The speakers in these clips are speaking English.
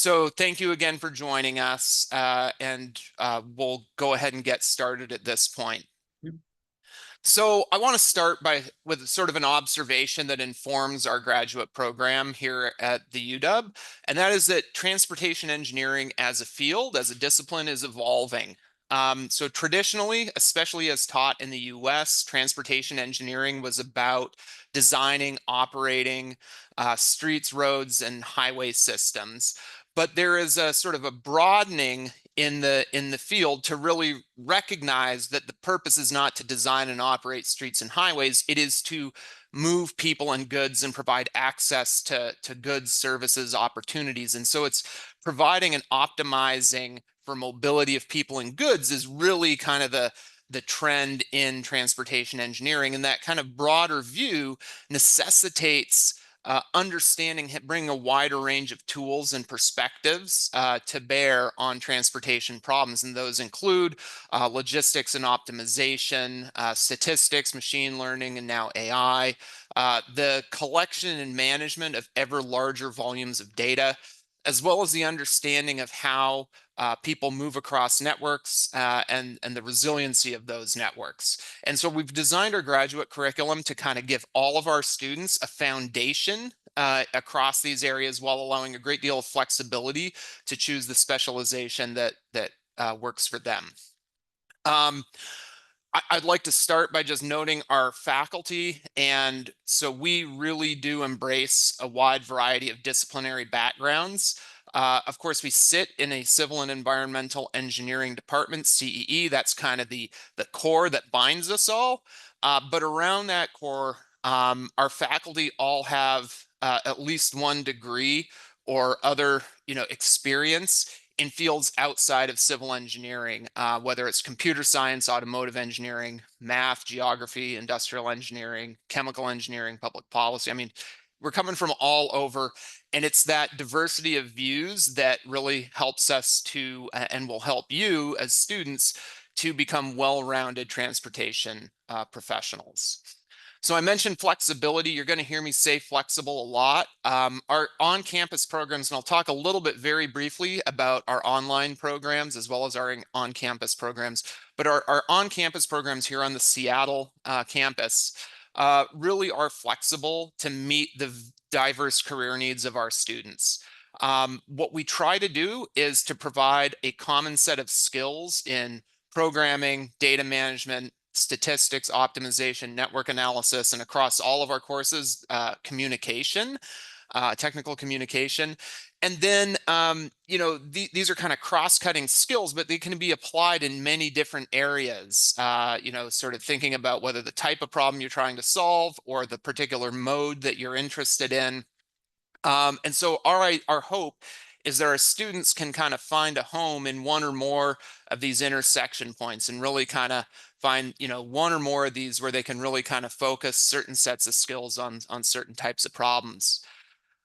So thank you again for joining us, and we'll go ahead and get started at this point. Yep. So I want to start with sort of an observation that informs our graduate program here at the UW, and that is that transportation engineering as a field, as a discipline, is evolving. So traditionally, especially as taught in the US, transportation engineering was about designing, operating streets, roads, and highway systems. But there is a sort of a broadening in the field to really recognize that the purpose is not to design and operate streets and highways. It is to move people and goods and provide access to goods, services, opportunities. And so it's providing and optimizing for mobility of people and goods is really kind of the trend in transportation engineering. And that kind of broader view necessitates understanding, bringing a wider range of tools and perspectives to bear on transportation problems. And those include logistics and optimization, statistics, machine learning, and now AI, the collection and management of ever larger volumes of data, as well as the understanding of how people move across networks and the resiliency of those networks. And so we've designed our graduate curriculum to kind of give all of our students a foundation across these areas while allowing a great deal of flexibility to choose the specialization that works for them. I'd like to start by just noting our faculty. And so we really do embrace a wide variety of disciplinary backgrounds. Of course, we sit in a civil and environmental engineering department, CEE. That's kind of the core that binds us all. But around that core, our faculty all have at least one degree or other, experience in fields outside of civil engineering, whether it's computer science, automotive engineering, math, geography, industrial engineering, chemical engineering, public policy. I mean, we're coming from all over, and it's that diversity of views that really helps us to, and will help you as students to become well-rounded transportation professionals. So I mentioned flexibility. You're going to hear me say flexible a lot. Our on-campus programs, and I'll talk a little bit very briefly about our online programs as well as our on-campus programs, but our on-campus programs here on the Seattle campus really are flexible to meet the diverse career needs of our students. What we try to do is to provide a common set of skills in programming, data management, statistics, optimization, network analysis, and across all of our courses, communication, technical communication. And then, these are kind of cross-cutting skills, but they can be applied in many different areas, sort of thinking about whether the type of problem you're trying to solve or the particular mode that you're interested in. And so our hope is that our students can kind of find a home in one or more of these intersection points and really kind of find, one or more of these where they can really kind of focus certain sets of skills on certain types of problems.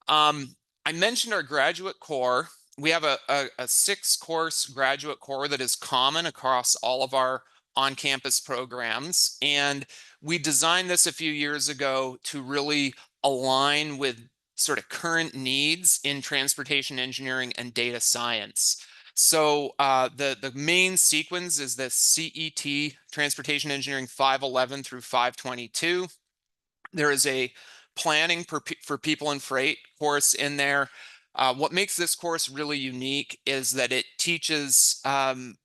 I mentioned our graduate core. We have a 6-course graduate core that is common across all of our on-campus programs. And we designed this a few years ago to really align with sort of current needs in transportation engineering and data science. So the main sequence is the CET, Transportation Engineering 511 through 522. There is a planning for people and freight course in there. What makes this course really unique is that it teaches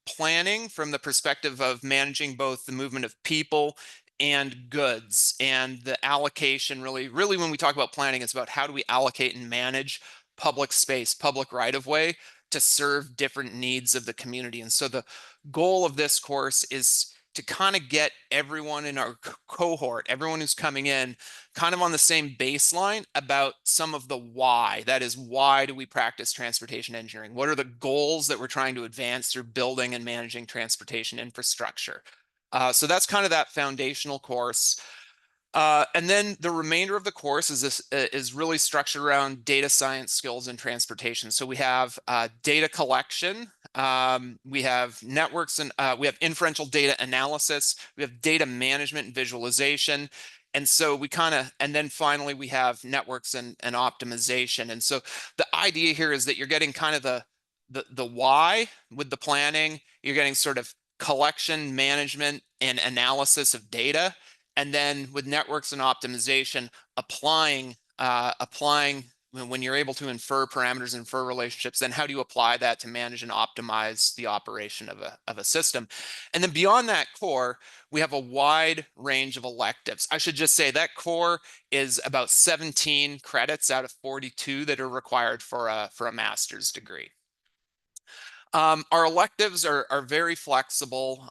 planning from the perspective of managing both the movement of people and goods, and the allocation. Really when we talk about planning, it's about how do we allocate and manage public space, public right of way to serve different needs of the community. And so the goal of this course is to kind of get everyone in our cohort, everyone who's coming in, kind of on the same baseline about some of the why. That is, why do we practice transportation engineering? What are the goals that we're trying to advance through building and managing transportation infrastructure? So that's kind of that foundational course. And then the remainder of the course is really structured around data science skills in transportation. So we have data collection, we have networks, and we have inferential data analysis, we have data management and visualization, And so we kind of, and then finally we have networks and optimization. And so the idea here is that you're getting kind of the why with the planning, you're getting sort of collection, management, and analysis of data. And then with networks and optimization, applying when you're able to infer parameters, infer relationships, then how do you apply that to manage and optimize the operation of a system? And then beyond that core, we have a wide range of electives. I should just say that core is about 17 credits out of 42 that are required for a master's degree. Our electives are very flexible.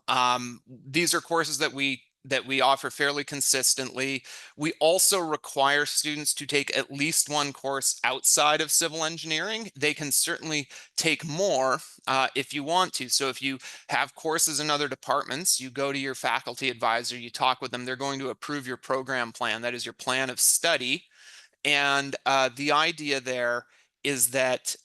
These are courses that we offer fairly consistently. We also require students to take at least one course outside of civil engineering. They can certainly take more if you want to. So if you have courses in other departments, you go to your faculty advisor, you talk with them, they're going to approve your program plan. That is your plan of study. And the idea there is that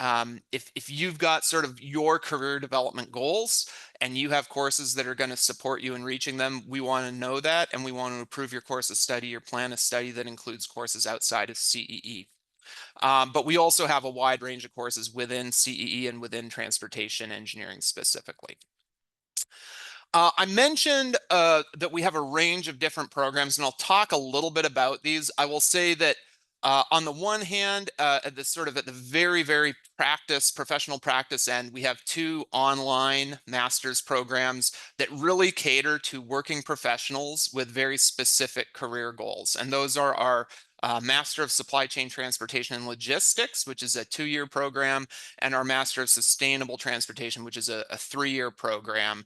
if you've got sort of your career development goals and you have courses that are going to support you in reaching them, we want to know that, and we want to approve your course of study, your plan of study that includes courses outside of CEE. But we also have a wide range of courses within CEE and within transportation engineering specifically. I mentioned that we have a range of different programs, and I'll talk a little bit about these. I will say that on the one hand, at the very professional practice end, we have two online master's programs that really cater to working professionals with very specific career goals. And those are our Master of Supply Chain Transportation and Logistics, which is a 2-year program, and our Master of Sustainable Transportation, which is a 3-year program.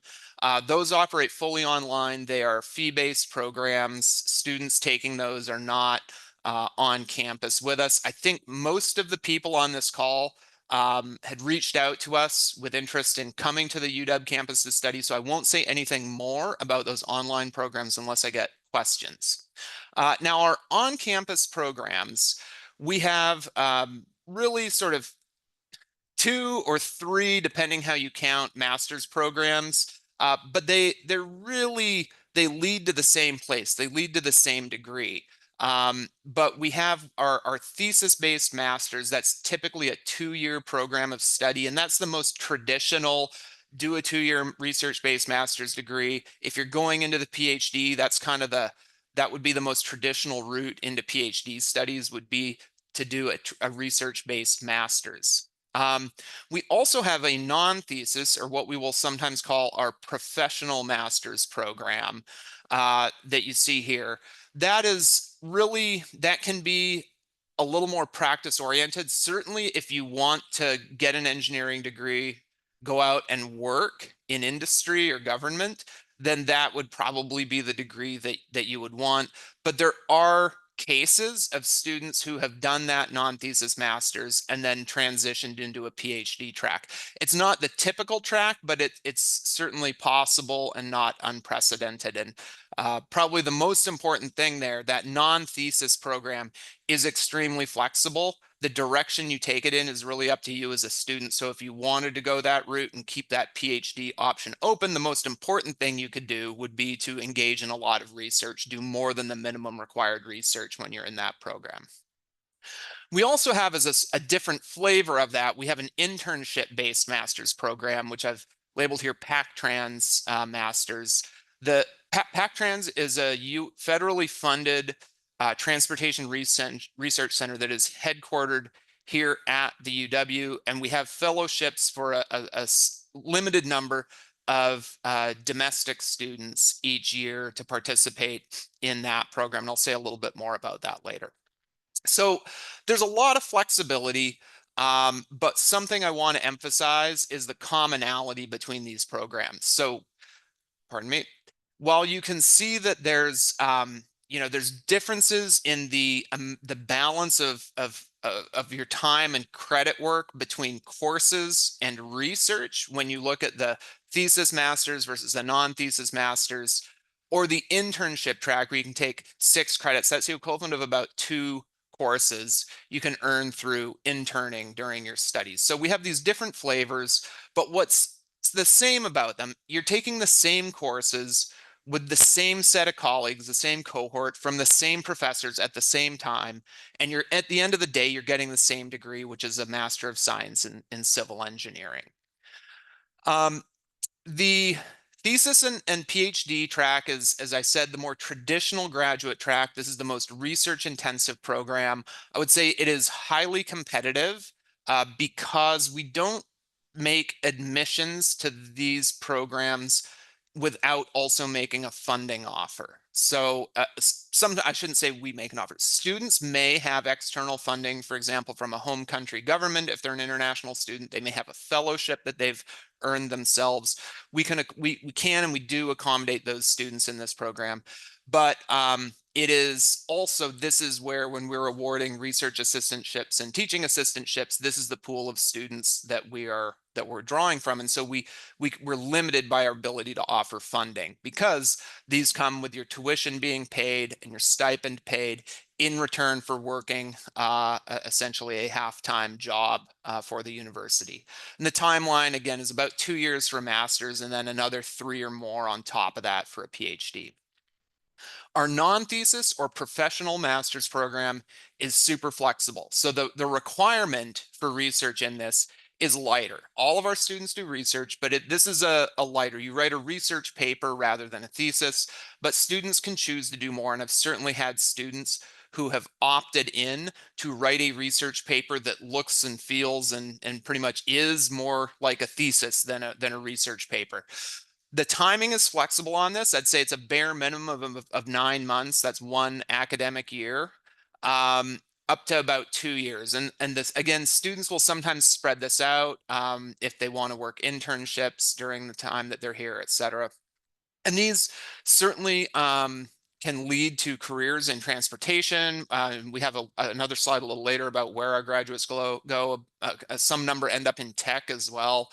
Those operate fully online. They are fee-based programs. Students taking those are not on campus with us. I think most of the people on this call had reached out to us with interest in coming to the UW campus to study, so I won't say anything more about those online programs unless I get questions. Now, our on-campus programs, we have really sort of 2 or 3, depending how you count, master's programs, but they lead to the same place. They lead to the same degree. But we have our thesis-based masters. That's typically a 2-year program of study, and that's the most traditional. Do a 2-year research-based master's degree. If you're going into the PhD, that would be the most traditional route into PhD studies, would be to do a research-based master's. We also have a non-thesis, or what we will sometimes call our professional master's program that you see here. That can be a little more practice oriented. Certainly, if you want to get an engineering degree, go out and work in industry or government, then that would probably be the degree that you would want. But there are cases of students who have done that non-thesis master's and then transitioned into a PhD track. It's not the typical track, but it's certainly possible and not unprecedented. And probably the most important thing there, that non-thesis program is extremely flexible. The direction you take it in is really up to you as a student. So if you wanted to go that route and keep that PhD option open, the most important thing you could do would be to engage in a lot of research, do more than the minimum required research when you're in that program. We also have, as a different flavor of that, we have an internship-based master's program, which I've labeled here PacTrans Masters. The PacTrans is a federally funded transportation research center that is headquartered here at the UW, and we have fellowships for a limited number of domestic students each year to participate in that program. And I'll say a little bit more about that later. So there's a lot of flexibility, but something I want to emphasize is the commonality between these programs. So, pardon me, while you can see that there's differences in the balance of your time and credit work between courses and research when you look at the thesis masters versus the non-thesis masters, or the internship track where you can take 6 credits. That's the equivalent of about 2 courses you can earn through interning during your studies. So we have these different flavors, but what's the same about them, you're taking the same courses with the same set of colleagues, the same cohort, from the same professors at the same time. And you're at the end of the day, you're getting the same degree, which is a Master of Science in Civil Engineering. The thesis and PhD track is, as I said, the more traditional graduate track. This is the most research intensive program. I would say it is highly competitive because we don't make admissions to these programs without also making a funding offer. So I shouldn't say we make an offer. Students may have external funding, for example, from a home country government. If they're an international student, they may have a fellowship that they've earned themselves. We can and we do accommodate those students in this program. But it is also, this is where, when we're awarding research assistantships and teaching assistantships, this is the pool of students that we're drawing from. And so we're limited by our ability to offer funding, because these come with your tuition being paid and your stipend paid in return for working essentially a half-time job for the university. And the timeline, again, is about 2 years for a master's and then another 3 or more on top of that for a PhD. Our non-thesis or professional master's program is super flexible. So the requirement for research in this is lighter. All of our students do research, but this is a lighter. You write a research paper rather than a thesis, but students can choose to do more. And I've certainly had students who have opted in to write a research paper that looks and feels and pretty much is more like a thesis than a research paper. The timing is flexible on this. I'd say it's a bare minimum of 9 months. That's one academic year, up to about 2 years. And this, again, students will sometimes spread this out if they want to work internships during the time that they're here, et cetera. And these certainly can lead to careers in transportation. We have another slide a little later about where our graduates go. Some number end up in tech as well,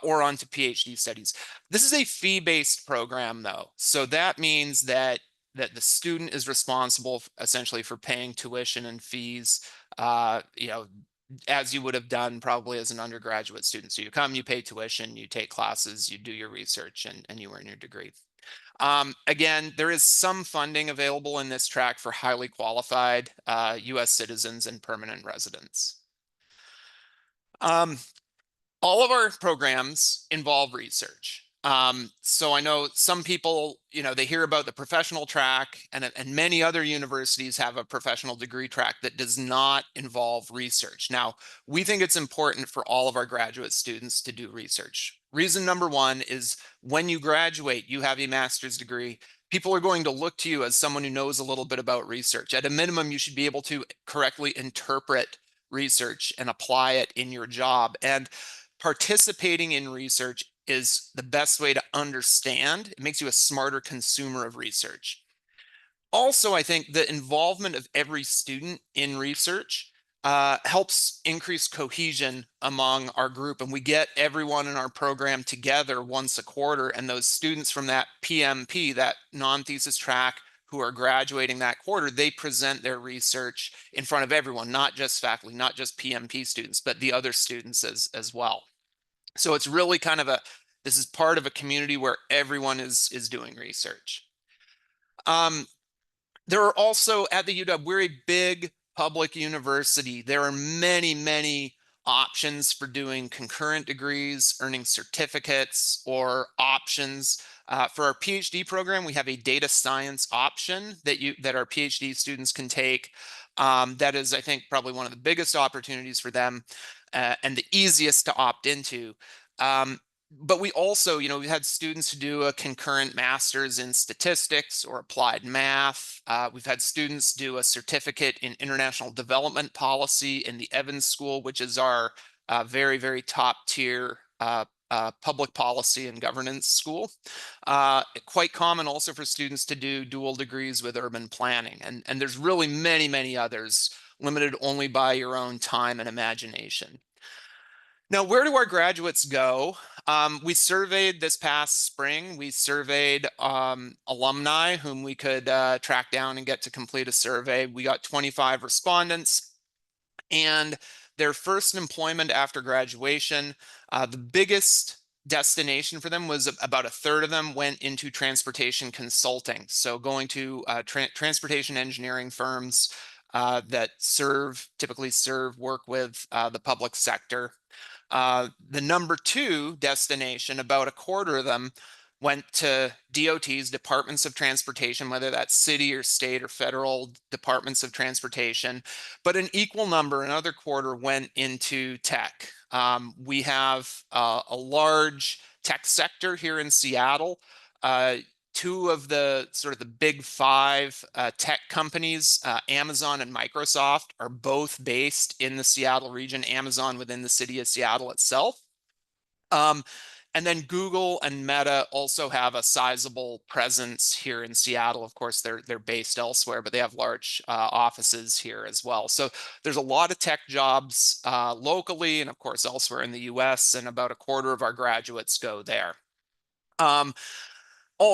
or onto PhD studies. This is a fee-based program, though. So that means that the student is responsible essentially for paying tuition and fees, as you would have done probably as an undergraduate student. So you come, you pay tuition, you take classes, you do your research, and you earn your degree. Again, there is some funding available in this track for highly qualified US citizens and permanent residents. All of our programs involve research. So I know some people, they hear about the professional track, and many other universities have a professional degree track that does not involve research. Now, we think it's important for all of our graduate students to do research. Reason number one is, when you graduate, you have a master's degree. People are going to look to you as someone who knows a little bit about research. At a minimum, you should be able to correctly interpret research and apply it in your job. And participating in research is the best way to understand. It makes you a smarter consumer of research. Also, I think the involvement of every student in research helps increase cohesion among our group. And we get everyone in our program together once a quarter. And those students from that PMP, that non-thesis track, who are graduating that quarter, they present their research in front of everyone, not just faculty, not just PMP students, but the other students as well. So it's really kind of this is part of a community where everyone is doing research. There are also, at the UW, we're a big public university. There are many, many options for doing concurrent degrees, earning certificates, or options. For our PhD program, we have a data science option that our PhD students can take. That is, I think, probably one of the biggest opportunities for them, and the easiest to opt into. But we also, we've had students who do a concurrent master's in statistics or applied math. We've had students do a certificate in international development policy in the Evans School, which is our very, very top tier public policy and governance school. Quite common also for students to do dual degrees with urban planning. And there's really many, many others, limited only by your own time and imagination. Now, where do our graduates go? We surveyed this past spring. We surveyed alumni whom we could track down and get to complete a survey. We got 25 respondents, and their first employment after graduation, the biggest destination for them was about a third of them went into transportation consulting. So going to transportation engineering firms that typically serve, work with the public sector. The number two destination, about a quarter of them went to DOTs, Departments of Transportation, whether that's city or state or federal departments of transportation. But an equal number, another quarter, went into tech. We have a large tech sector here in Seattle. Two of the sort of the big five tech companies, Amazon and Microsoft, are both based in the Seattle region, Amazon within the city of Seattle itself. Um, and then Google and Meta also have a sizable presence here in Seattle. Of course, they're based elsewhere, but they have large offices here as well. So there's a lot of tech jobs locally and, of course, elsewhere in the US, and about a quarter of our graduates go there.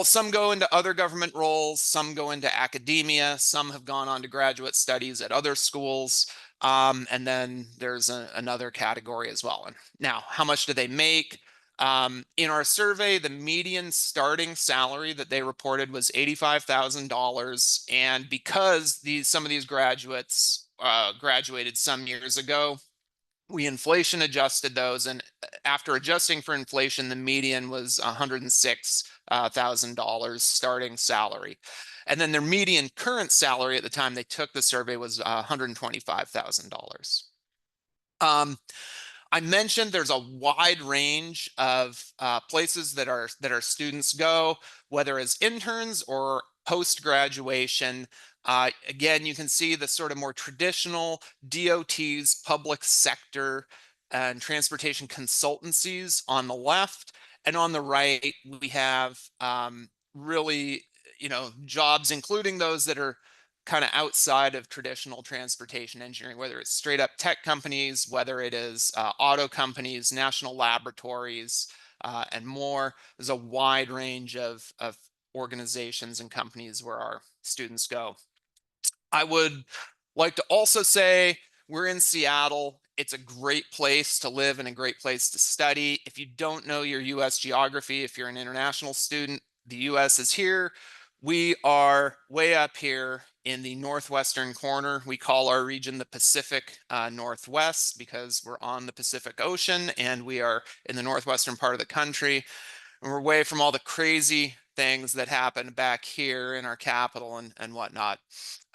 Some go into other government roles, some go into academia, some have gone on to graduate studies at other schools, and then there's another category as well. And now, how much do they make? In our survey, the median starting salary that they reported was $85,000. And because some of these graduates graduated some years ago, we inflation adjusted those, and after adjusting for inflation, the median was $106,000 starting salary. And then their median current salary at the time they took the survey was $125,000. I mentioned there's a wide range of places that our students go, whether as interns or post-graduation. Again, you can see the sort of more traditional DOTs, public sector, and transportation consultancies on the left. And on the right, we have really, jobs, including those that are kind of outside of traditional transportation engineering, whether it's straight up tech companies, whether it is auto companies, national laboratories, and more. There's a wide range of organizations and companies where our students go. I would like to also say we're in Seattle. It's a great place to live and a great place to study. If you don't know your US geography, if you're an international student, the US is here. We are way up here in the northwestern corner. We call our region the Pacific Northwest because we're on the Pacific Ocean and we are in the northwestern part of the country. And we're away from all the crazy things that happen back here in our capital and whatnot.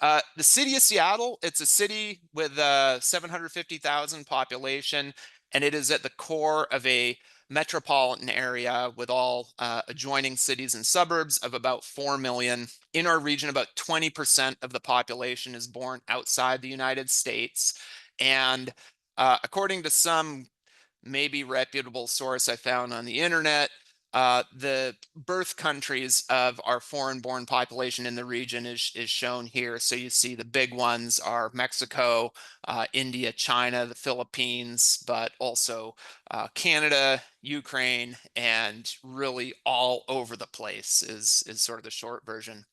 The city of Seattle, it's a city with a 750,000 population, and it is at the core of a metropolitan area with all adjoining cities and suburbs of about 4 million. In our region, about 20% of the population is born outside the United States. And according to some maybe reputable source I found on the internet, the birth countries of our foreign-born population in the region is shown here. So you see the big ones are Mexico, India, China, the Philippines, but also Canada, Ukraine, and really all over the place is sort of the short version.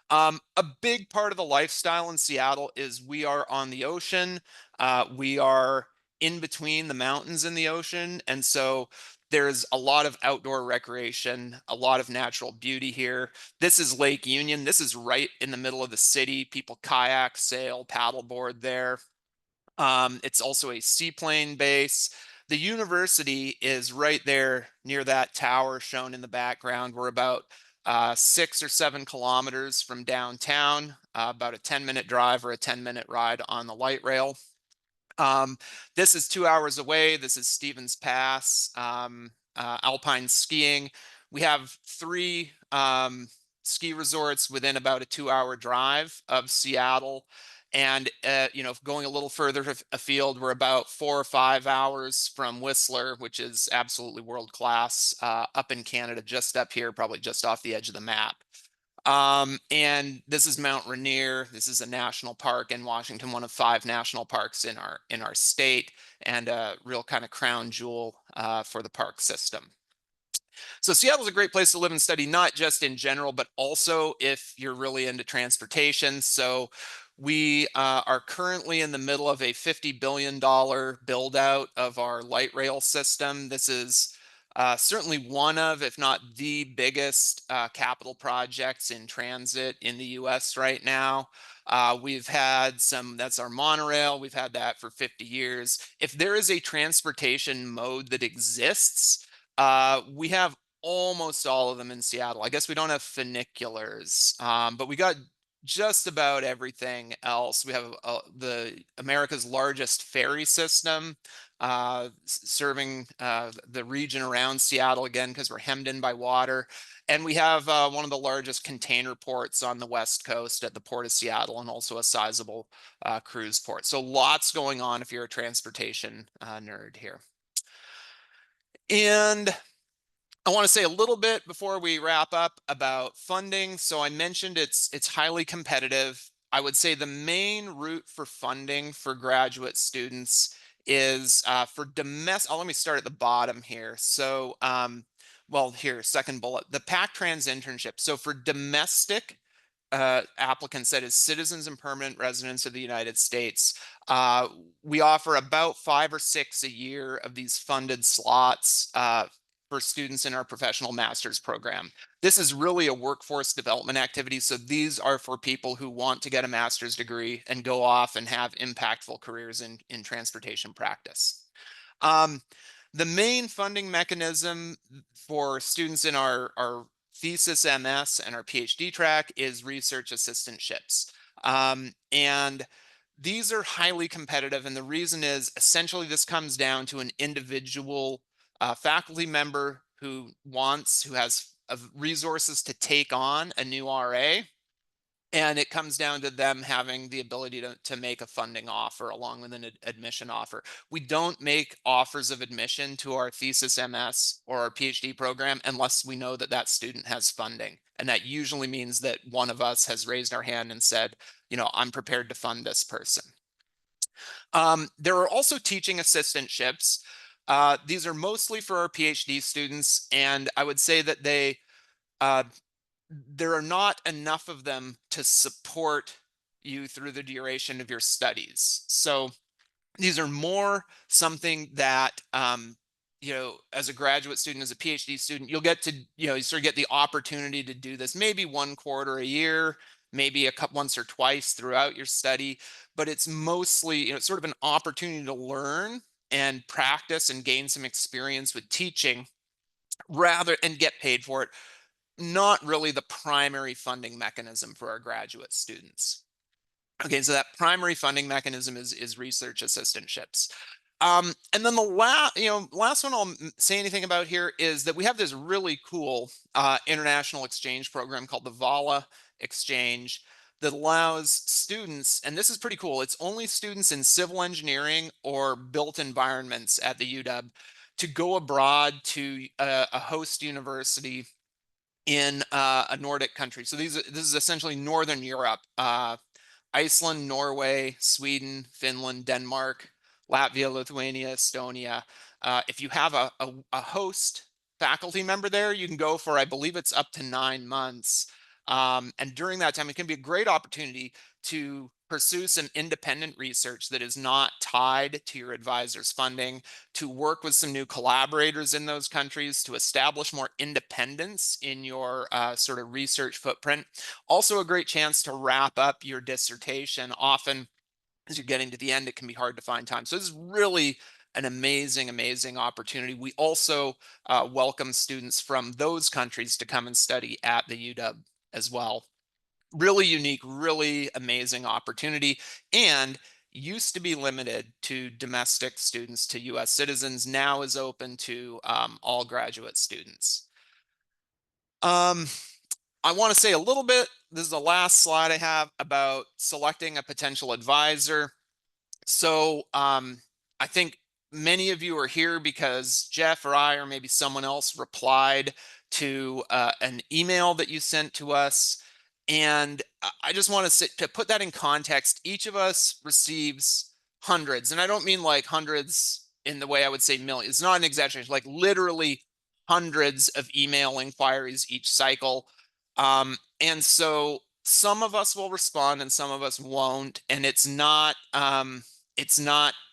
A big part of the lifestyle in Seattle is we are on the ocean. We are in between the mountains and the ocean. And so there's a lot of outdoor recreation, a lot of natural beauty here. This is Lake Union. This is right in the middle of the city. People kayak, sail, paddleboard there. It's also a seaplane base. The university is right there near that tower shown in the background. We're about 6 or 7 kilometers from downtown, about a 10-minute drive or a 10-minute ride on the light rail. This is 2 hours away. This is Stevens Pass, alpine skiing. We have 3 ski resorts within about a 2-hour drive of Seattle. And, going a little further afield, we're about 4 or 5 hours from Whistler, which is absolutely world class, up in Canada, just up here, probably just off the edge of the map. And this is Mount Rainier. This is a national park in Washington, one of 5 national parks in our state, and a real kind of crown jewel for the park system. So Seattle's a great place to live and study, not just in general, but also if you're really into transportation. So we are currently in the middle of a $50 billion build out of our light rail system. This is certainly one of, if not the biggest capital projects in transit in the US right now. We've had some, that's our monorail. We've had that for 50 years. If there is a transportation mode that exists, we have almost all of them in Seattle. I guess we don't have funiculars, but we got just about everything else. We have the America's largest ferry system, serving the region around Seattle, again, because we're hemmed in by water. And we have one of the largest container ports on the West Coast at the Port of Seattle, and also a sizable cruise port. So lots going on if you're a transportation nerd here. And I want to say a little bit before we wrap up about funding. So I mentioned it's highly competitive. I would say the main route for funding for graduate students is for domestic. Oh, let me start at the bottom here. So, well, here, second bullet, the PAC-Trans internship. So for domestic applicants, that is citizens and permanent residents of the United States, we offer about 5 or 6 a year of these funded slots for students in our professional master's program. This is really a workforce development activity. So these are for people who want to get a master's degree and go off and have impactful careers in transportation practice. Um, the main funding mechanism for students in our thesis MS and our PhD track is research assistantships. And these are highly competitive. And the reason is essentially this comes down to an individual faculty member who has resources to take on a new RA. And it comes down to them having the ability to make a funding offer along with an admission offer. We don't make offers of admission to our thesis MS or our PhD program unless we know that that student has funding. And that usually means that one of us has raised our hand and said, you know, I'm prepared to fund this person. There are also teaching assistantships. These are mostly for our PhD students, and I would say that uh, there are not enough of them to support you through the duration of your studies. So these are more something that, you know, as a graduate student, as a PhD student, you'll get to, you know, you sort of get the opportunity to do this maybe 1 quarter a year, maybe a couple once or twice throughout your study, but it's mostly, you know, it's sort of an opportunity to learn and practice and gain some experience with teaching rather and get paid for it, not really the primary funding mechanism for our graduate students. Okay, so that primary funding mechanism is research assistantships. And then the last one I'll say anything about here is that we have this really cool international exchange program called the VALA Exchange that allows students, and this is pretty cool, it's only students in civil engineering or built environments at the UW, to go abroad to a host university in a Nordic country. So this is essentially Northern Europe. Iceland, Norway, Sweden, Finland, Denmark, Latvia, Lithuania, Estonia. If you have a host faculty member there, you can go for, I believe it's up to 9 months. And during that time, it can be a great opportunity to pursue some independent research that is not tied to your advisor's funding, to work with some new collaborators in those countries, to establish more independence in your sort of research footprint. Also a great chance to wrap up your dissertation. Often, as you're getting to the end, it can be hard to find time. So this is really an amazing, amazing opportunity. We also welcome students from those countries to come and study at the UW as well. Really unique, really amazing opportunity, and used to be limited to domestic students, to US citizens, now is open to all graduate students. Um, I want to say a little bit, this is the last slide I have, about selecting a potential advisor. So I think many of you are here because Jeff or I or maybe someone else replied to an email that you sent to us. And I just want to put that in context. Each of us receives hundreds, and I don't mean like hundreds in the way I would say millions. It's not an exaggeration, like literally hundreds of email inquiries each cycle. And so some of us will respond and some of us won't. And it's not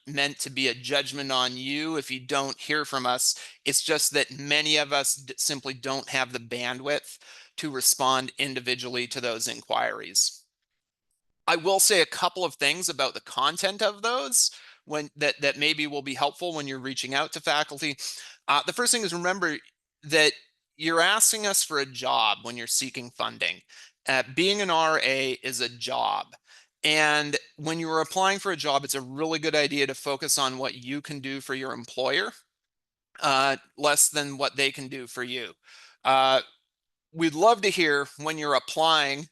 meant to be a judgment on you if you don't hear from us. It's just that many of us simply don't have the bandwidth to respond individually to those inquiries. I will say a couple of things about the content of those that maybe will be helpful when you're reaching out to faculty. The first thing is, remember that you're asking us for a job when you're seeking funding. Being an RA is a job. And when you're applying for a job, it's a really good idea to focus on what you can do for your employer, less than what they can do for you. We'd love to hear when you're applying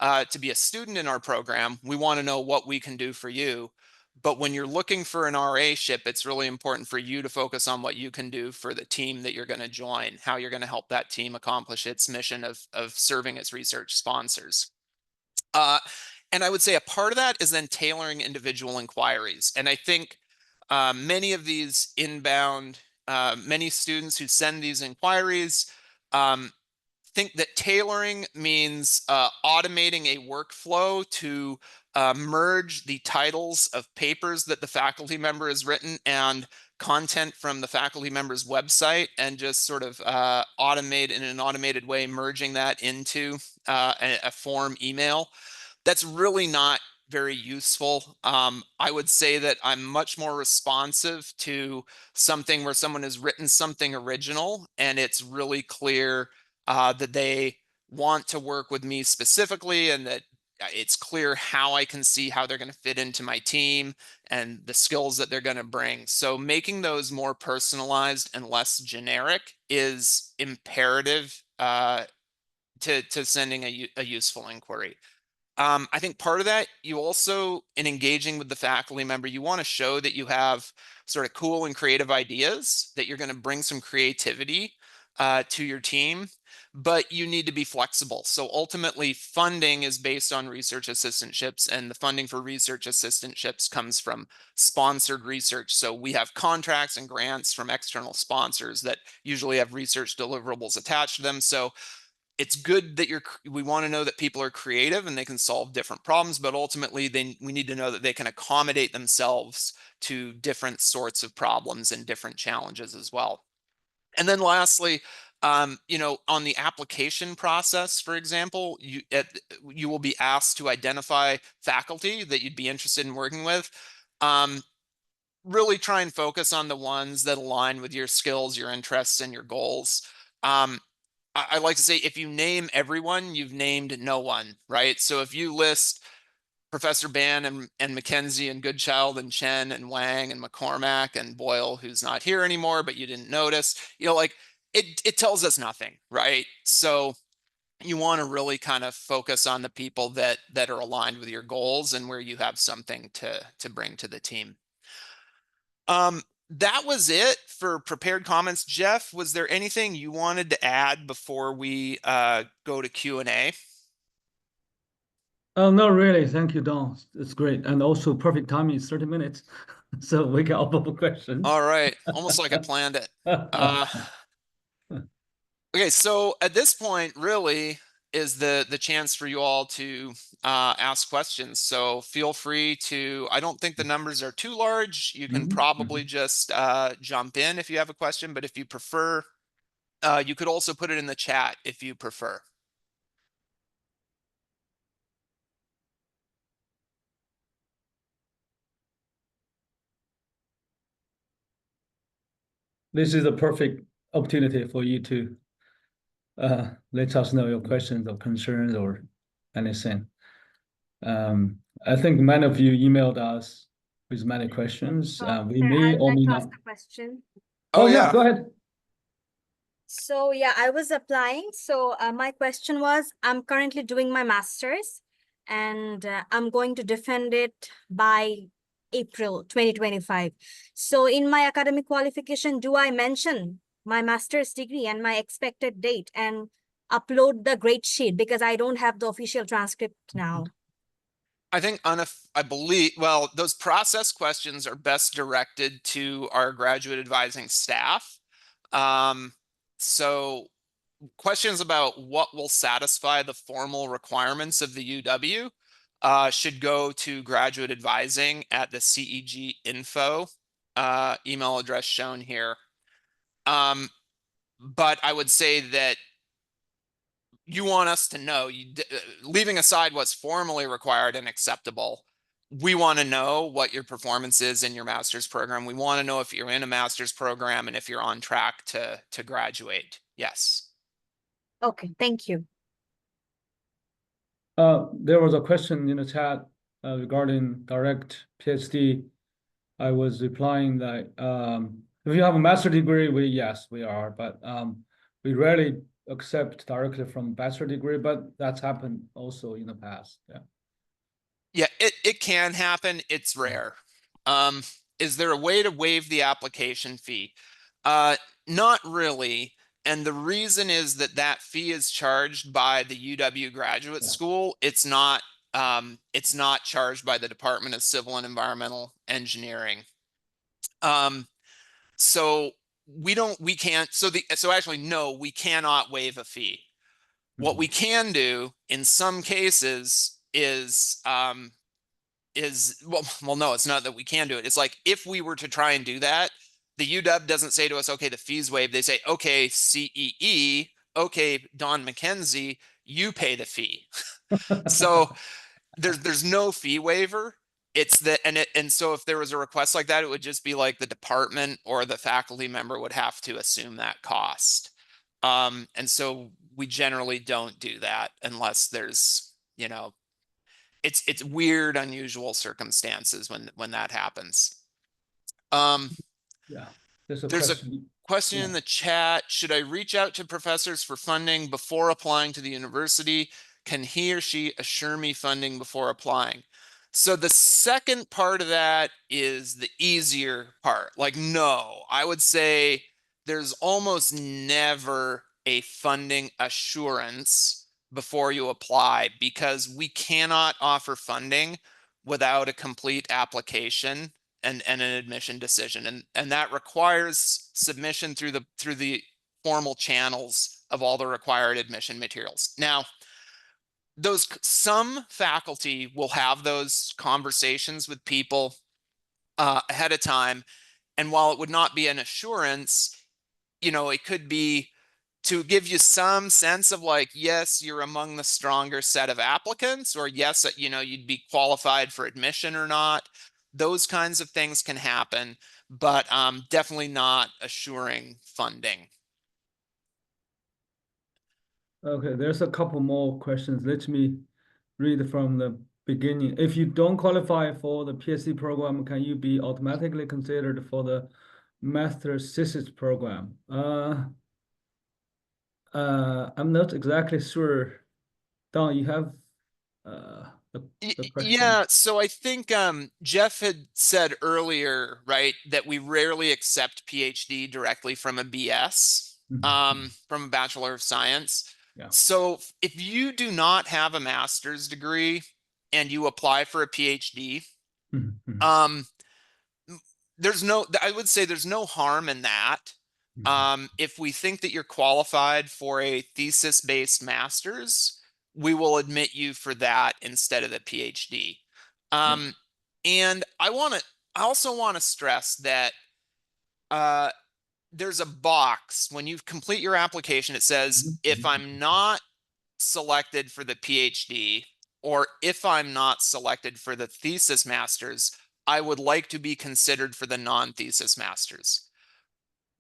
to be a student in our program, we want to know what we can do for you. But when you're looking for an RA-ship, it's really important for you to focus on what you can do for the team that you're going to join, how you're going to help that team accomplish its mission of serving its research sponsors. And I would say a part of that is then tailoring individual inquiries. And I think many of these inbound, many students who send these inquiries think that tailoring means automating a workflow to merge the titles of papers that the faculty member has written and content from the faculty member's website, and just sort of automate in an automated way, merging that into a form email. That's really not very useful. I would say that I'm much more responsive to something where someone has written something original and it's really clear that they want to work with me specifically, and that it's clear how I can see how they're going to fit into my team and the skills that they're going to bring. So making those more personalized and less generic is imperative to sending a useful inquiry. I think part of that, you also, in engaging with the faculty member, you want to show that you have sort of cool and creative ideas, that you're going to bring some creativity to your team, but you need to be flexible. So ultimately, funding is based on research assistantships, and the funding for research assistantships comes from sponsored research. So we have contracts and grants from external sponsors that usually have research deliverables attached to them. So it's good that we want to know that people are creative and they can solve different problems, but ultimately we need to know that they can accommodate themselves to different sorts of problems and different challenges as well. And then lastly, on the application process, for example, you will be asked to identify faculty that you'd be interested in working with. Really try and focus on the ones that align with your skills, your interests, and your goals. I like to say, if you name everyone, you've named no one, right? So if you list Professor Ban and Mackenzie and Goodchild and Chen and Wang and McCormack and Boyle, who's not here anymore, but you didn't notice, like it tells us nothing, right? So you want to really kind of focus on the people that are aligned with your goals and where you have something to bring to the team. That was it for prepared comments. Jeff, was there anything you wanted to add before we go to Q&A? Oh, no, really. Thank you, Don. It's great. And also perfect timing, 30 minutes. So we got all the questions. All right, almost like I planned it. Okay, so at this point, really is the chance for you all to ask questions. So feel free to, I don't think the numbers are too large. You can probably just jump in if you have a question, but if you prefer, you could also put it in the chat if you prefer. This is a perfect opportunity for you to let us know your questions or concerns or anything. I think many of you emailed us with many questions. We may I'd or like may to not. ask a question. Oh, yeah, go ahead. So yeah, I was applying. So my question was, I'm currently doing my master's and I'm going to defend it by April 2025. So in my academic qualification, do I mention my master's degree and my expected date and upload the grade sheet, because I don't have the official transcript now? I think I believe, well, those process questions are best directed to our graduate advising staff. So questions about what will satisfy the formal requirements of the UW, should go to graduate advising at the CEG info email address shown here. But I would say that you want us to know, leaving aside what's formally required and acceptable, we want to know what your performance is in your master's program. We want to know if you're in a master's program and if you're on track to graduate. Yes. Okay, thank you. There was a question in the chat regarding direct PhD. I was replying that if you have a master's degree, yes, we are, but we rarely accept directly from bachelor degree, but that's happened also in the past. Yeah. Yeah, it can happen. It's rare. Is there a way to waive the application fee? Not really. And the reason is that that fee is charged by the UW Graduate School. It's not charged by the Department of Civil and Environmental Engineering. So actually, no, we cannot waive a fee. What we can do in some cases is no, it's not that we can do it. It's like if we were to try and do that, the UW doesn't say to us, okay, the fee's waived. They say, okay, CEE, okay, Don McKenzie, you pay the fee. So there's no fee waiver. It's that, and so if there was a request like that, it would just be like the department or the faculty member would have to assume that cost. And so we generally don't do that unless there's, it's weird, unusual circumstances when that happens. Yeah, there's a question in the chat. Should I reach out to professors for funding before applying to the university? Can he or she assure me funding before applying? So the second part of that is the easier part. Like, no, I would say there's almost never a funding assurance before you apply because we cannot offer funding without a complete application and an admission decision. And that requires submission through the formal channels of all the required admission materials. Now, some faculty will have those conversations with people ahead of time. And while it would not be an assurance, it could be to give you some sense of like, yes, you're among the stronger set of applicants, or yes, you'd be qualified for admission or not. Those kinds of things can happen, but definitely not assuring funding. Okay, there's a couple more questions. Let me read from the beginning. If you don't qualify for the PhD program, can you be automatically considered for the master's thesis program? I'm not exactly sure. Don, you have the question? Yeah, so I think Jeff had said earlier, right, that we rarely accept PhD directly from a BS, from a Bachelor of Science. Yeah. So if you do not have a master's degree and you apply for a PhD, I would say there's no harm in that. If we think that you're qualified for a thesis-based master's, we will admit you for that instead of the PhD. And I also want to stress that there's a box when you complete your application. It says, if I'm not selected for the PhD, or if I'm not selected for the thesis master's, I would like to be considered for the non-thesis master's.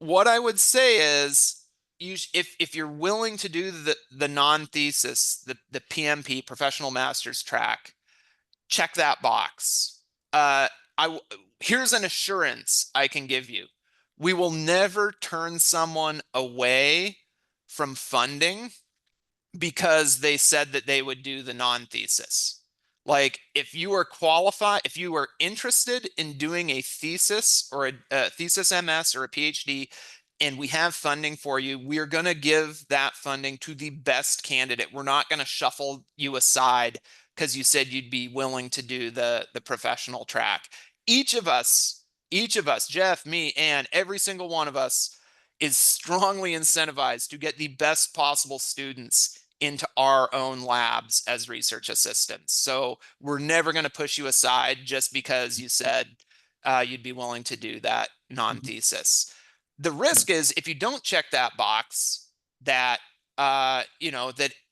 What I would say is, if you're willing to do the non-thesis, the PMP, professional master's track, check that box. Here's an assurance I can give you. We will never turn someone away from funding because they said that they would do the non-thesis. Like, if you are qualified, if you are interested in doing a thesis or a thesis MS or a PhD, and we have funding for you, we're going to give that funding to the best candidate. We're not going to shuffle you aside because you said you'd be willing to do the professional track. Each of us, Jeff, me, and every single one of us is strongly incentivized to get the best possible students into our own labs as research assistants. So we're never going to push you aside just because you said you'd be willing to do that non-thesis. The risk is if you don't check that box, that that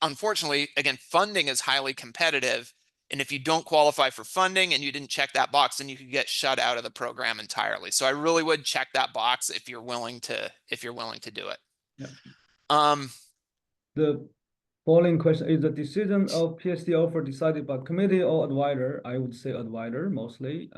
unfortunately, again, funding is highly competitive. And if you don't qualify for funding and you didn't check that box, then you could get shut out of the program entirely. So I really would check that box if you're willing to do it. Yeah. The following question is the decision of PhD offer decided by committee or advisor? I would say advisor mostly.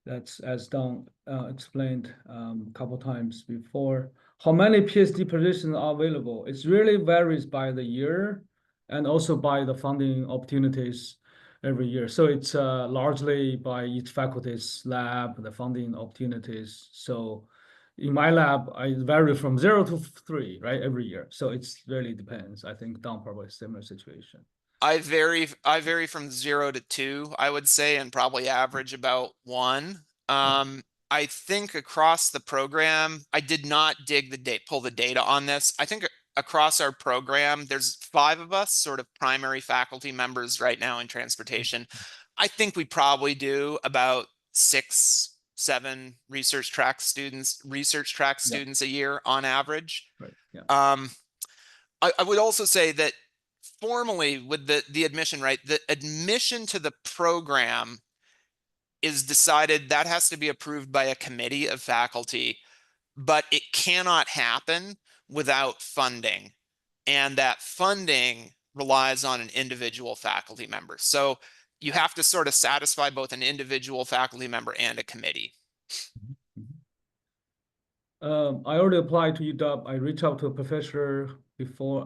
That's as Don explained a couple times before. How many PhD positions are available? It really varies by the year and also by the funding opportunities every year. So it's largely by each faculty's lab, the funding opportunities. So in my lab, I vary from 0 to 3, right, every year. So it's really depends. I think Don probably similar situation. I vary from 0 to 2, I would say, and probably average about 1. I think across the program, I did not pull the data on this. I think across our program, there's 5 of us, sort of primary faculty members right now in transportation. I think we probably do about 6, 7 research track students a year on average. Right. Yeah. I would also say that formally with the admission, right? The admission to the program is decided, that has to be approved by a committee of faculty, but it cannot happen without funding. And that funding relies on an individual faculty member. So you have to sort of satisfy both an individual faculty member and a committee. I already applied to UW. I reached out to a professor before.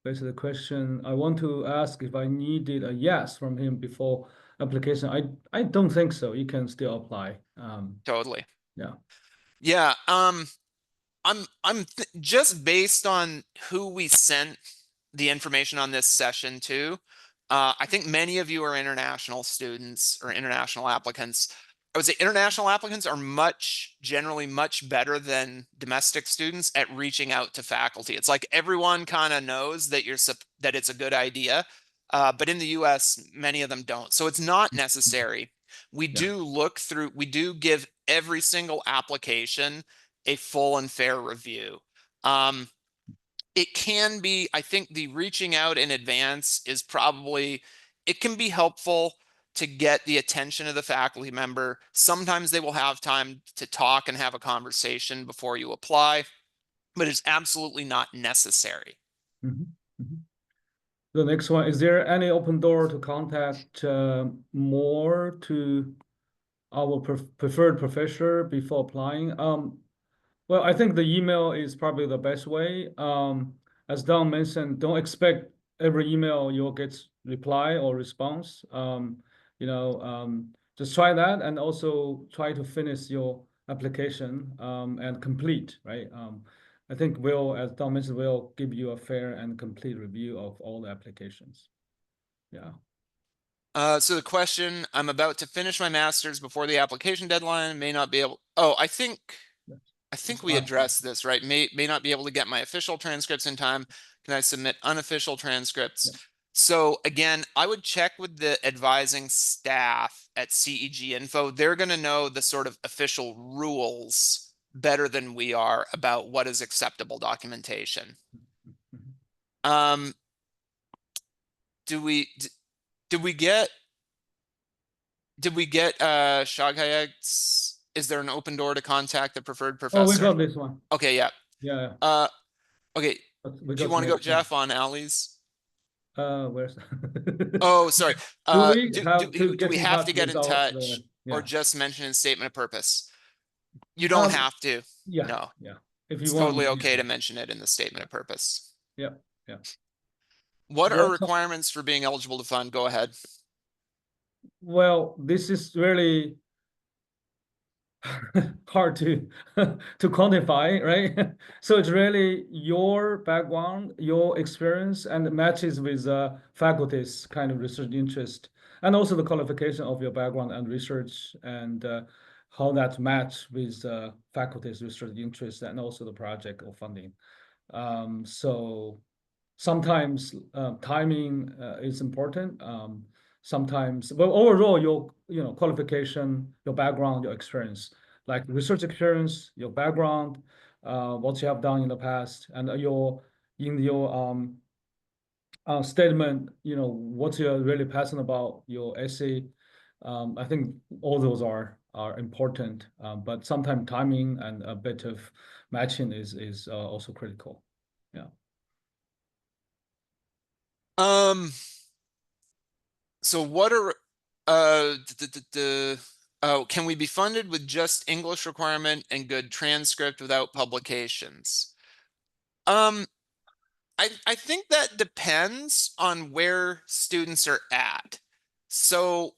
Basically, the question I want to ask if I needed a yes from him before application. I don't think so. You can still apply. Totally. Yeah. Yeah. I'm just based on who we sent the information on this session to. I think many of you are international students or international applicants. I would say international applicants are generally much better than domestic students at reaching out to faculty. It's like everyone kind of knows that that it's a good idea, but in the US, many of them don't. So it's not necessary. We do give every single application a full and fair review. It can be, I think the reaching out in advance is it can be helpful to get the attention of the faculty member. Sometimes they will have time to talk and have a conversation before you apply, but it's absolutely not necessary. The next one, is there any open door to contact more to our preferred professor before applying? Well, I think the email is probably the best way. As Don mentioned, don't expect every email you'll get reply or response. Just try that and also try to finish your application and complete, right? I think as Don mentioned, we'll give you a fair and complete review of all the applications. Yeah. So the question, I'm about to finish my master's before the application deadline, may not be able, I think we addressed this, right? May not be able to get my official transcripts in time. Can I submit unofficial transcripts? Yeah. So again, I would check with the advising staff at CEG Info. They're going to know the sort of official rules better than we are about what is acceptable documentation. Did we get Shaghayeg's? Is there an open door to contact the preferred professor? Oh, we got this one. Okay, yeah. Yeah. Okay. Do you want to go, Jeff, on Ali's? Where's? Oh, sorry. Do we have to get in touch or just mention in statement of purpose? You don't have to. Yeah. No. Yeah. If you want, totally okay to mention it in the statement of purpose. Yeah. Yeah. What are requirements for being eligible to fund? Go ahead. Well, this is really hard to quantify, right? So it's really your background, your experience, and it matches with faculty's kind of research interest, and also the qualification of your background and research, and how that match with faculty's research interest, and also the project or funding. So sometimes timing is important. Sometimes, but overall, your qualification, your background, your experience, like research experience, your background, what you have done in the past, and your statement, what you're really passionate about, your essay. I think all those are important, but sometimes timing and a bit of matching is also critical. Yeah. So what are oh, can we be funded with just English requirement and good transcript without publications? I think that depends on where students are at. So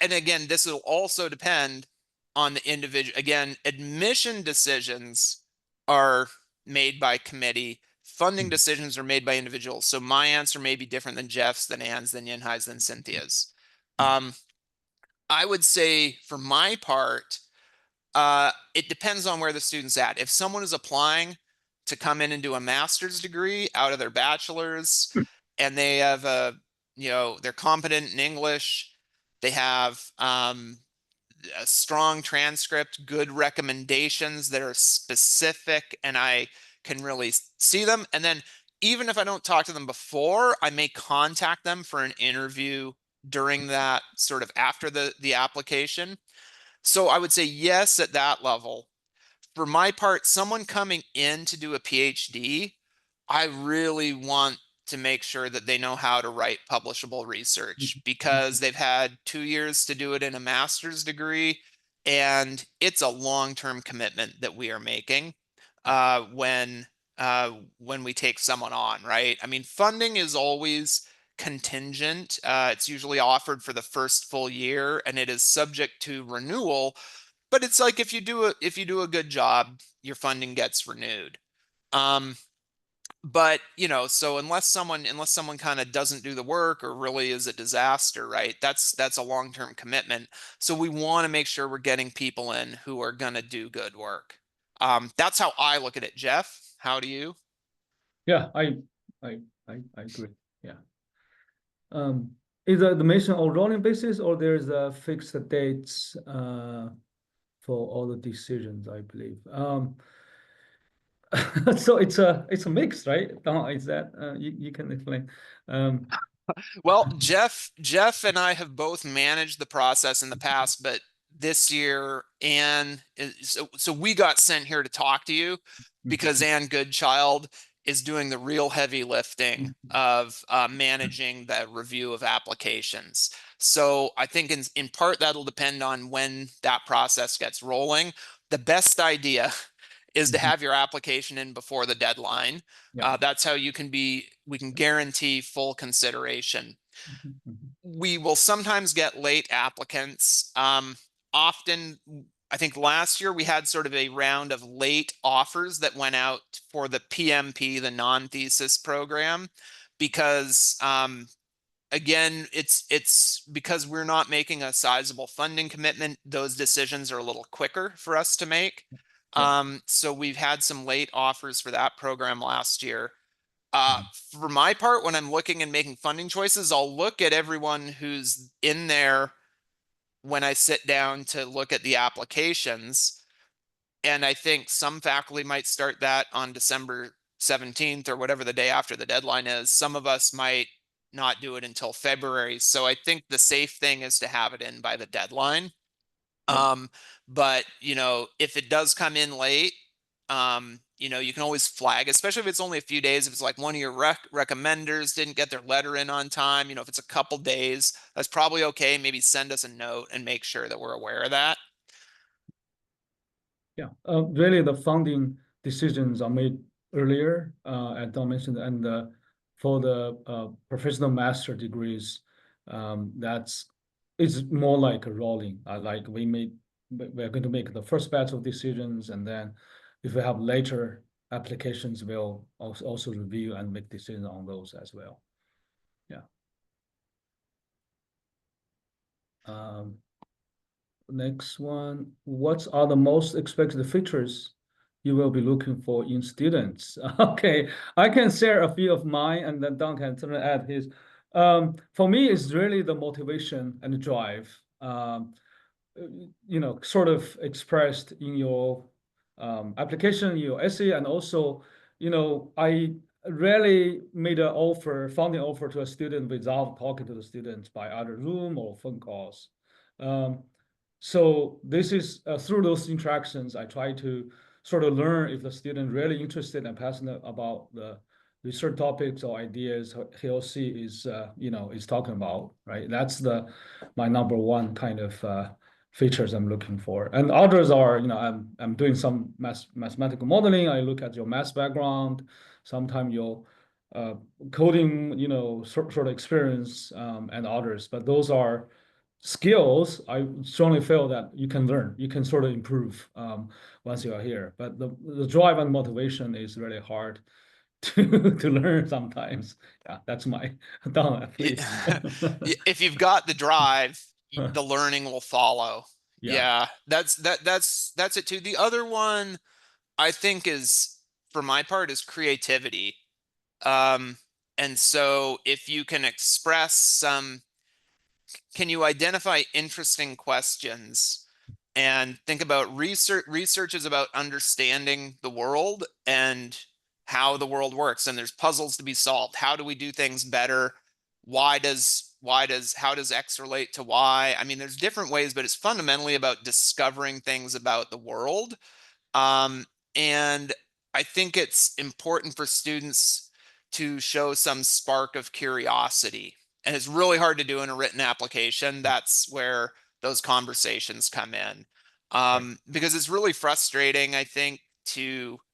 and again, this will also depend on the individual. Again, admission decisions are made by committee. Funding decisions are made by individuals. So my answer may be different than Jeff's, than Ann's, than Yinhai's, than Cynthia's. I would say for my part, it depends on where the student's at. If someone is applying to come in and do a master's degree out of their bachelor's, and they have they're competent in English, they have a strong transcript, good recommendations that are specific, and I can really see them. And then even if I don't talk to them before, I may contact them for an interview during that, sort of after the application. So I would say yes at that level. For my part, someone coming in to do a PhD, I really want to make sure that they know how to write publishable research, because they've had 2 years to do it in a master's degree, and it's a long-term commitment that we are making when we take someone on, right? I mean, funding is always contingent. It's usually offered for the first full year, and it is subject to renewal. But it's like if you do a good job, your funding gets renewed. But so unless someone kind of doesn't do the work or really is a disaster, right? That's a long-term commitment. So we want to make sure we're getting people in who are going to do good work. That's how I look at it. Jeff, how do you? Yeah, I agree. Yeah. Is the mission on rolling basis, or there's a fixed dates for all the decisions, I believe. So it's a mix, right? Is that you can explain? Well, Jeff and I have both managed the process in the past, but this year, so we got sent here to talk to you because Ann Goodchild is doing the real heavy lifting of managing the review of applications. So I think in part that'll depend on when that process gets rolling. The best idea is to have your application in before the deadline. Yeah. That's how we can guarantee full consideration. We will sometimes get late applicants. Often, I think last year we had sort of a round of late offers that went out for the PMP, the non-thesis program, because again, it's because we're not making a sizable funding commitment. Those decisions are a little quicker for us to make. So we've had some late offers for that program last year. For my part, when I'm looking and making funding choices, I'll look at everyone who's in there when I sit down to look at the applications. And I think some faculty might start that on December 17th or whatever the day after the deadline is. Some of us might not do it until February. So I think the safe thing is to have it in by the deadline. But if it does come in late, you can always flag, especially if it's only a few days. If it's like one of your recommenders didn't get their letter in on time, if it's a couple days, that's probably okay. Maybe send us a note and make sure that we're aware of that. Yeah, really the funding decisions are made earlier, as Don mentioned, and for the professional master degrees, it's more like a rolling. Like we're going to make the first batch of decisions, and then if we have later applications, we'll also review and make decisions on those as well. Yeah. Next one, what are the most expected features you will be looking for in students. Okay, I can share a few of mine, and then Don can certainly add his. For me, it's really the motivation and the drive. Sort of expressed in your application, your essay, and also, I rarely made an offer, funding offer to a student without talking to the students by either Zoom or phone calls. So this is through those interactions, I try to sort of learn if the student really interested and passionate about the research topics or ideas he or she is talking about, right? That's my number one kind of features I'm looking for. And others are, I'm doing some mathematical modeling. I look at your math background, sometimes your coding, sort of experience, and others. But those are skills I strongly feel that you can learn, you can sort of improve once you are here. But the drive and motivation is really hard to learn sometimes. Yeah, that's my Don, please. If you've got the drive, the learning will follow. Yeah. That's it too. The other one I think is, for my part, is creativity. And so if you can express can you identify interesting questions and think about research? Research is about understanding the world and how the world works, and there's puzzles to be solved. How do we do things better? How does X relate to Y? I mean, there's different ways, but it's fundamentally about discovering things about the world. And I think it's important for students to show some spark of curiosity. And it's really hard to do in a written application. That's where those conversations come in. Because it's really frustrating, I think,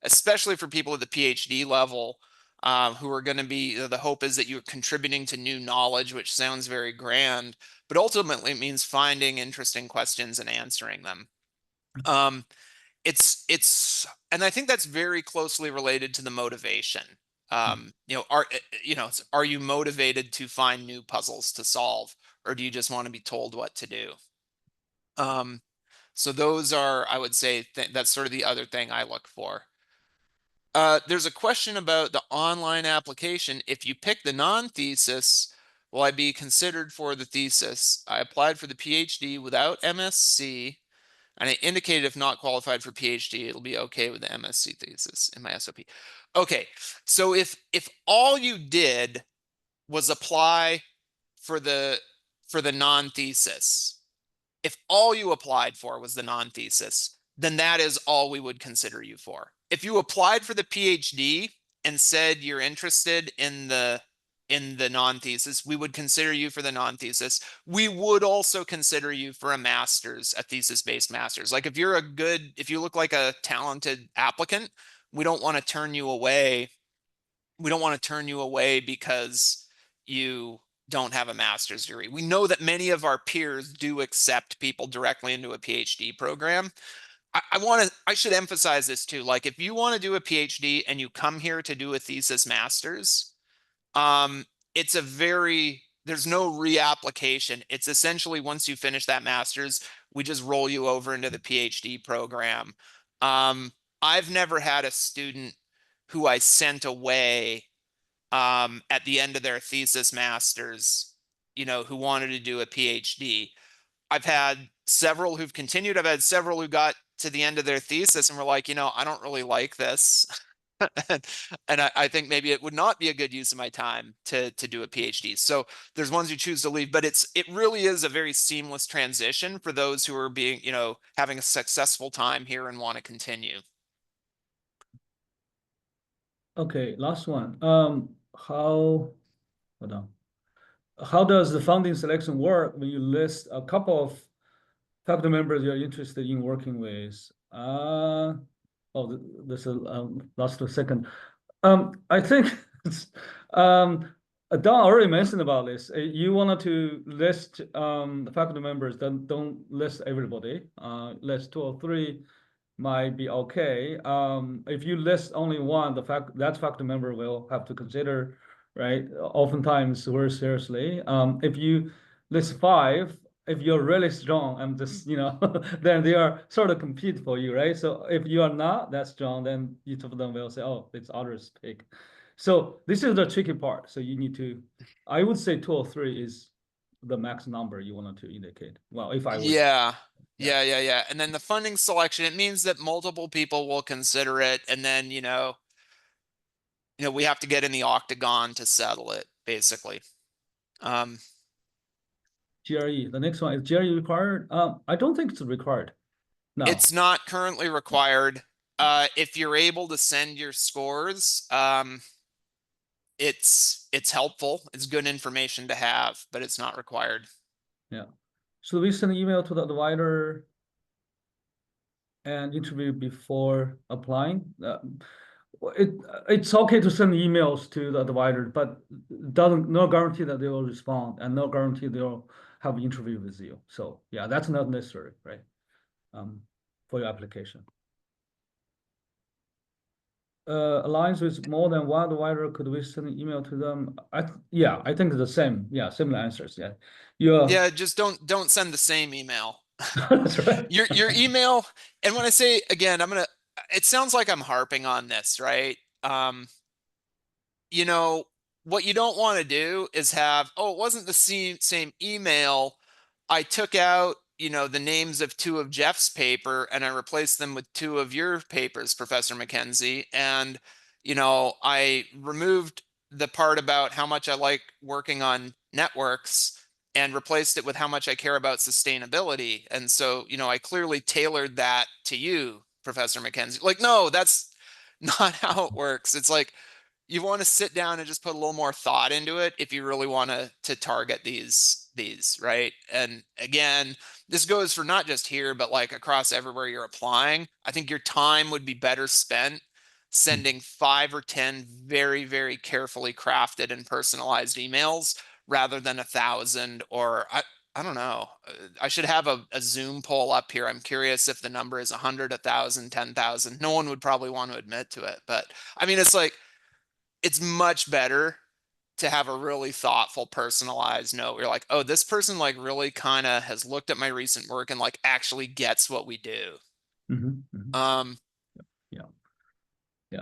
especially for people at the PhD level, who are going to be, the hope is that you're contributing to new knowledge, which sounds very grand, but ultimately it means finding interesting questions and answering them. And I think that's very closely related to the motivation. Are you motivated to find new puzzles to solve, or do you just want to be told what to do? So those are, I would say, that's sort of the other thing I look for. There's a question about the online application. If you pick the non-thesis, will I be considered for the thesis? I applied for the PhD without MSc, and I indicated if not qualified for PhD, it'll be okay with the MSc thesis in my SOP. Okay, so if all you did was apply for the non-thesis, if all you applied for was the non-thesis, then that is all we would consider you for. If you applied for the PhD and said you're interested in the non-thesis, we would consider you for the non-thesis. We would also consider you for a master's, a thesis-based master's. Like if you look like a talented applicant, we don't want to turn you away. We don't want to turn you away because you don't have a master's degree. We know that many of our peers do accept people directly into a PhD program. I should emphasize this too. Like if you want to do a PhD and you come here to do a thesis master's, there's no reapplication. It's essentially, once you finish that master's, we just roll you over into the PhD program. I've never had a student who I sent away at the end of their thesis master's, who wanted to do a PhD. I've had several who've continued. I've had several who got to the end of their thesis and were like, I don't really like this. And I think maybe it would not be a good use of my time to do a PhD. So there's ones who choose to leave, but it really is a very seamless transition for those who are having a successful time here and want to continue. Okay, last one. Hold on. How does the funding selection work when you list a couple of faculty members you're interested in working with? This is last a second. I think Don already mentioned about this. You wanted to list the faculty members, then don't list everybody. List 2 or 3 might be okay. If you list only one, that faculty member will have to consider, right? Oftentimes very seriously. If you list 5, if you're really strong, I'm just, then they are sort of compete for you, right? So if you are not that strong, then each of them will say, oh, it's others pick. So this is the tricky part. So you need to, I would say 2 or 3 is the max number you want to indicate. Well, if I was, Yeah. Yeah. Yeah. And then the funding selection, it means that multiple people will consider it. And then, we have to get in the octagon to settle it, basically. GRE, the next one is GRE required. I don't think it's required. No. It's not currently required. If you're able to send your scores, it's helpful. It's good information to have, but it's not required. Yeah. Should we send an email to the advisor and interview before applying? It's okay to send emails to the advisor, but no guarantee that they will respond and no guarantee they'll have an interview with you. So yeah, that's not necessary, right? For your application. Aligns with more than one advisor, could we send an email to them? Yeah, I think the same. Yeah, similar answers. Yeah. Yeah, just don't send the same email. That's right. Your email, and when I say again, it sounds like I'm harping on this, right? What you don't want to do is have, oh, it wasn't the same email. I took out, the names of 2 of Jeff's paper and I replaced them with 2 of your papers, Professor McKenzie. And, I removed the part about how much I like working on networks and replaced it with how much I care about sustainability. And so, I clearly tailored that to you, Professor McKenzie. Like, no, that's not how it works. It's like, you want to sit down and just put a little more thought into it if you really want to target these, right? And again, this goes for not just here, but like across everywhere you're applying. I think your time would be better spent sending 5 or 10 very, very carefully crafted and personalized emails rather than 1,000, or I don't know. I should have a Zoom poll up here. I'm curious if the number is 100, 1,000, 10,000. No one would probably want to admit to it, but I mean, it's much better to have a really thoughtful, personalized note. You're like, oh, this person like really kind of has looked at my recent work and like actually gets what we do. Yeah.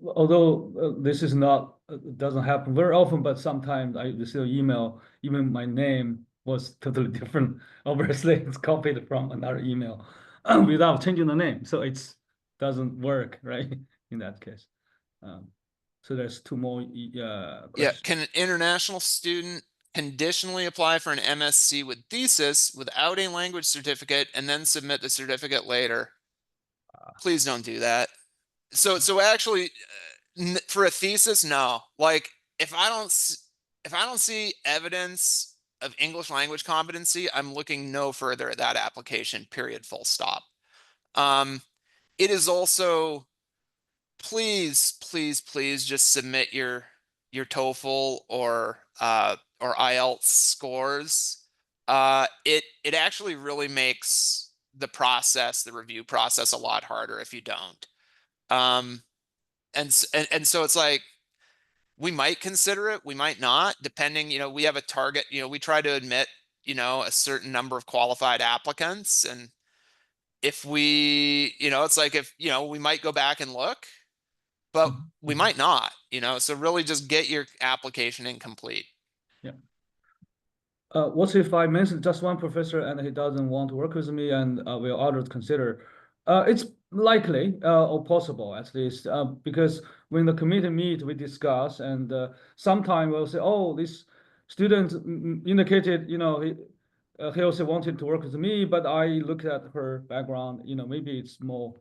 Although this is not doesn't happen very often, but sometimes I receive email, even my name was totally different. Obviously, it's copied from another email without changing the name, so it's doesn't work, right? In that case. So there's 2 more. Yeah, questions. can an international student conditionally apply for an MSc with thesis without a language certificate and then submit the certificate later? Please don't do that. So actually, for a thesis, no. Like if I don't see evidence of English language competency, I'm looking no further at that application, period, full stop. It is also, please just submit your TOEFL or IELTS scores. It actually really makes the review process a lot harder if you don't. And so it's like, we might consider it, we might not, depending, we have a target, we try to admit, a certain number of qualified applicants. And if we, it's like, if, we might go back and look, but we might not, so really just get your application incomplete. Yeah. What if I mention just one professor and he doesn't want to work with me and will others consider? It's likely or possible at least because when the committee meet, we discuss and sometimes we'll say, oh, this student indicated, he also wanted to work with me, but I looked at her background, maybe it's more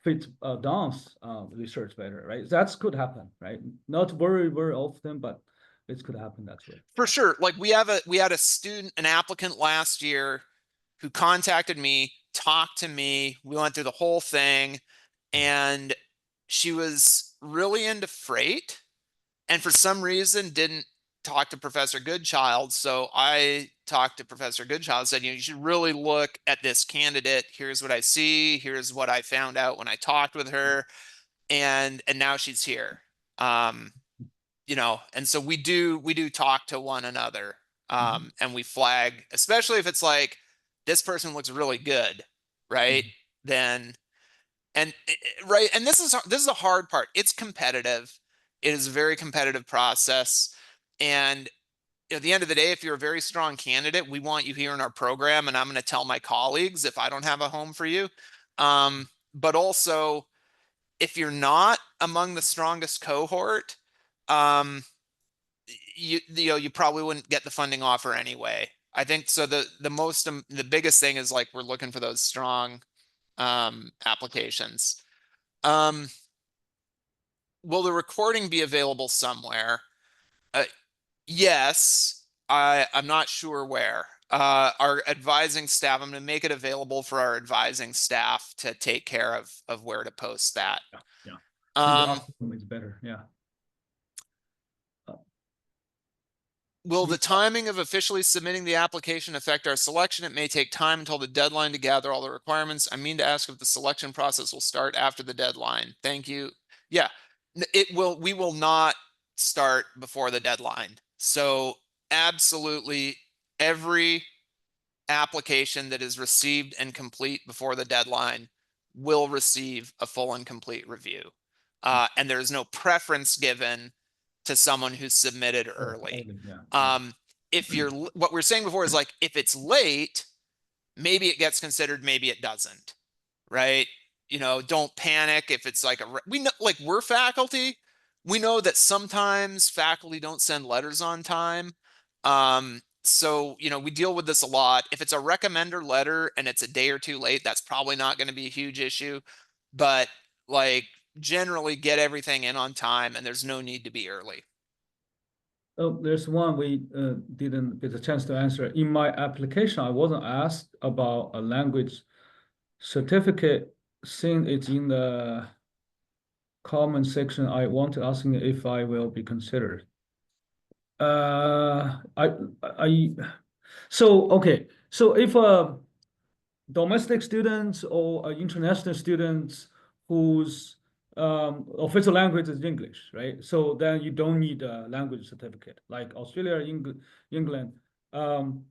fit dance research better, right? That could happen, right? Not very, very often, but it could happen that way. For sure. Like we had a student, an applicant last year who contacted me, talked to me. We went through the whole thing and she was really into freight and for some reason didn't talk to Professor Goodchild. So I talked to Professor Goodchild, said, you should really look at this candidate. Here's what I see. Here's what I found out when I talked with her. And now she's here. And so we do talk to one another. And we flag, especially if it's like, this person looks really good, right? Then, right, and this is a hard part. It's competitive. It is a very competitive process. And at the end of the day, if you're a very strong candidate, we want you here in our program, and I'm going to tell my colleagues if I don't have a home for you. But also, if you're not among the strongest cohort, you probably wouldn't get the funding offer anyway. I think so. The biggest thing is like we're looking for those strong applications. Will the recording be available somewhere? Yes. I'm not sure where. Our advising staff, I'm going to make it available for our advising staff to take care of where to post that. Yeah. The Um, optimum is better. Yeah. Will the timing of officially submitting the application affect our selection? It may take time until the deadline to gather all the requirements. I mean to ask if the selection process will start after the deadline. Thank you. Yeah, we will not start before the deadline. So absolutely every application that is received and complete before the deadline will receive a full and complete review. And there's no preference given to someone who's submitted early. Yeah. If you're, what we're saying before is like, if it's late, maybe it gets considered, maybe it doesn't, right? Don't panic if it's like we know, like we're faculty, we know that sometimes faculty don't send letters on time. So, we deal with this a lot. If it's a recommender letter and it's a day or two late, that's probably not going to be a huge issue, but like generally get everything in on time and there's no need to be early. Oh, there's one we didn't get a chance to answer. In my application, I wasn't asked about a language certificate. Since it's in the comment section, I want to ask if I will be considered. Okay. So if domestic students or international students whose official language is English, right? So then you don't need a language certificate, like Australia, England. And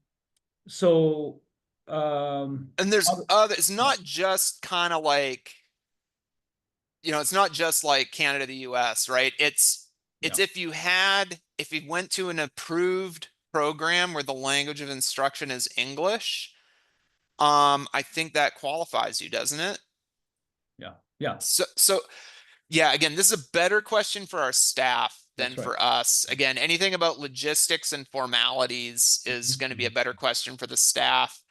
there's it's not just kind of like, it's not just like Canada, the US, right? It's if you went to an approved program where the language of instruction is English, I think that qualifies you, doesn't it? Yeah. So yeah, again, this is a better question for our staff than That's right. for us. Again, anything about logistics and formalities is going to be a better question for the staff.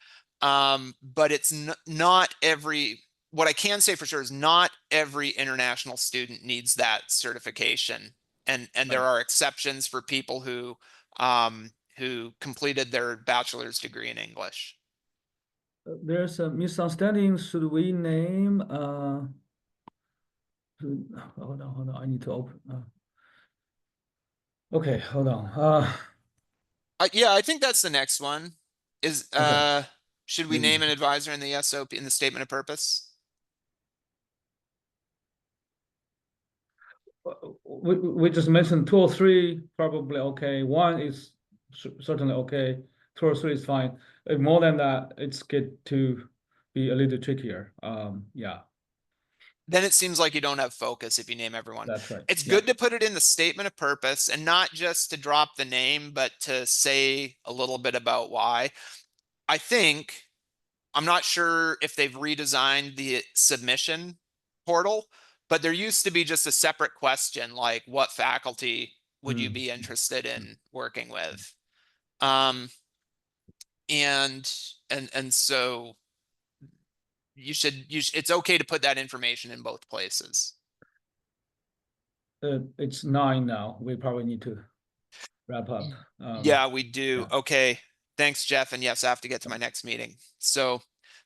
But it's not every, what I can say for sure is not every international student needs that certification. And there are exceptions for people who completed their bachelor's degree in English. There's a misunderstanding. Should we name hold on. I need to open. Okay, hold on. Yeah, I think that's the next one. Is Okay. Should we name an advisor in the SOP in the statement of purpose? We just mentioned 2 or 3 probably okay. 1 is certainly okay. 2 or 3 is fine. More than that, it's get to be a little trickier. Yeah. Then it seems like you don't have focus if you name everyone. That's right. It's Yeah. good to put it in the statement of purpose and not just to drop the name, but to say a little bit about why. I'm not sure if they've redesigned the submission portal, but there used to be just a separate question like, what faculty would you be interested in working with? And so it's okay to put that information in both places. It's 9 now. We probably need to wrap up. Yeah, we do. yeah. Okay. Thanks, Jeff. And yes, I have to get to my next meeting. So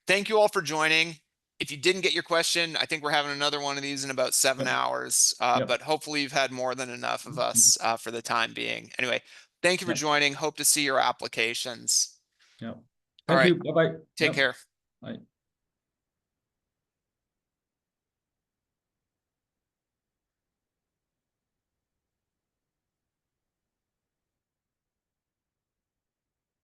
thank you all for joining. If you didn't get your question, I think we're having another one of these in about 7 hours. But hopefully you've had more than enough of us for the time being. Anyway, thank you for joining. Hope to see your applications. Yeah. All right. Thank you. Bye-bye. Take care. Bye.